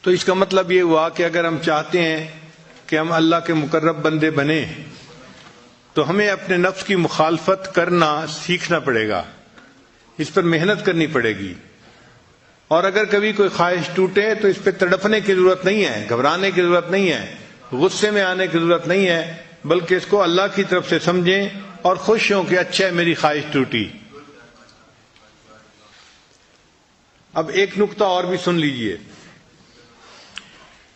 تو اس کا مطلب یہ ہوا کہ اگر ہم چاہتے ہیں کہ ہم اللہ کے مقرب بندے بنیں تو ہمیں اپنے نفس کی مخالفت کرنا سیکھنا پڑے گا، اس پر محنت کرنی پڑے گی. اور اگر کبھی کوئی خواہش ٹوٹے تو اس پہ تڑپنے کی ضرورت نہیں ہے، گھبرانے کی ضرورت نہیں ہے، غصے میں آنے کی ضرورت نہیں ہے، بلکہ اس کو اللہ کی طرف سے سمجھیں اور خوش ہوں کہ اچھا ہے میری خواہش ٹوٹی. اب ایک نقطہ اور بھی سن لیجئے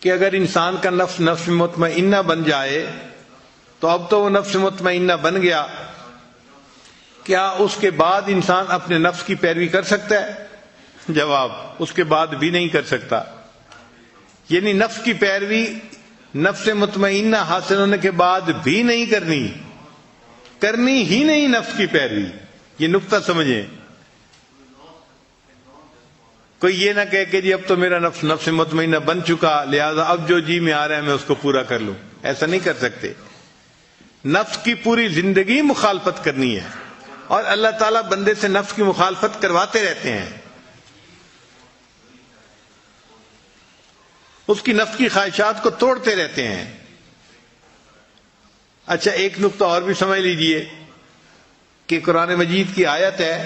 کہ اگر انسان کا نفس مطمئنہ بن جائے تو اب تو وہ نفس مطمئنہ بن گیا، کیا اس کے بعد انسان اپنے نفس کی پیروی کر سکتا ہے؟ جواب، اس کے بعد بھی نہیں کر سکتا. یعنی نفس کی پیروی نفس مطمئنہ حاصل ہونے کے بعد بھی نہیں کرنی ہی نہیں نفس کی پیروی. یہ نقطہ سمجھیں. کوئی یہ نہ کہے کہ جی اب تو میرا نفس مطمئنہ بن چکا لہذا اب جو جی میں آ رہا ہے میں اس کو پورا کر لوں. ایسا نہیں کر سکتے. نفس کی پوری زندگی مخالفت کرنی ہے، اور اللہ تعالیٰ بندے سے نفس کی مخالفت کرواتے رہتے ہیں، اس کی نفس کی خواہشات کو توڑتے رہتے ہیں. اچھا ایک نقطہ اور بھی سمجھ لیجئے کہ قرآن مجید کی آیت ہے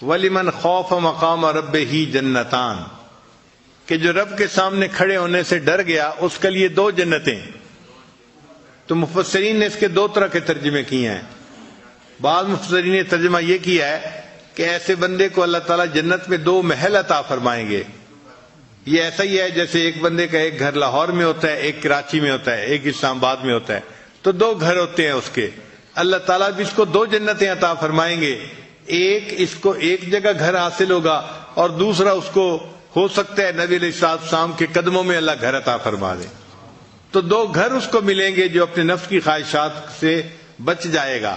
وَلِمَنْ خَافَ مَقَامَ رَبِّهِ جَنَّتَانِ، کہ جو رب کے سامنے کھڑے ہونے سے ڈر گیا اس کے لیے 2 جنتیں. تو مفسرین نے اس کے 2 طرح کے ترجمے کیے ہیں. بعض مفسرین نے ترجمہ یہ کیا ہے کہ ایسے بندے کو اللہ تعالیٰ جنت میں 2 محل عطا فرمائیں گے. یہ ایسا ہی ہے جیسے ایک بندے کا ایک گھر لاہور میں ہوتا ہے، ایک کراچی میں ہوتا ہے، ایک اسلام آباد میں ہوتا ہے، تو 2 گھر ہوتے ہیں اس کے. اللہ تعالیٰ بھی اس کو 2 جنتیں عطا فرمائیں گے. ایک اس کو ایک جگہ گھر حاصل ہوگا اور دوسرا اس کو ہو سکتا ہے نبی علیہ السلام کے قدموں میں اللہ گھر عطا فرما دے. تو 2 گھر اس کو ملیں گے جو اپنے نفس کی خواہشات سے بچ جائے گا.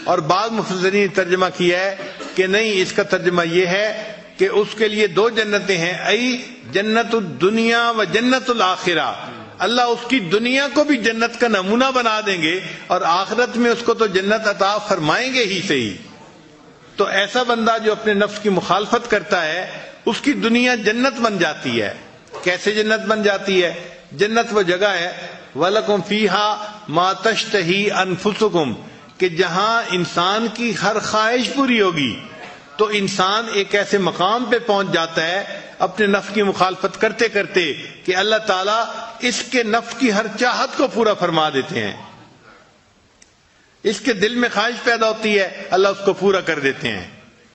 اور بعض مفسرین نے ترجمہ کیا ہے کہ نہیں، اس کا ترجمہ یہ ہے کہ اس کے لیے 2 جنتیں ہیں، ای جنت الدنیا و جنت الآخرہ. اللہ اس کی دنیا کو بھی جنت کا نمونہ بنا دیں گے اور آخرت میں اس کو تو جنت عطا فرمائیں گے ہی صحیح. تو ایسا بندہ جو اپنے نفس کی مخالفت کرتا ہے اس کی دنیا جنت بن جاتی ہے. کیسے جنت بن جاتی ہے؟ جنت وہ جگہ ہے وَلَكُمْ فِيهَا مَا تَشْتَهِي أَنفُسُكُمْ، کہ جہاں انسان کی ہر خواہش پوری ہوگی. تو انسان ایک ایسے مقام پہ پہنچ جاتا ہے اپنے نفس کی مخالفت کرتے کرتے کہ اللہ تعالیٰ اس کے نفس کی ہر چاہت کو پورا فرما دیتے ہیں. اس کے دل میں خواہش پیدا ہوتی ہے اللہ اس کو پورا کر دیتے ہیں.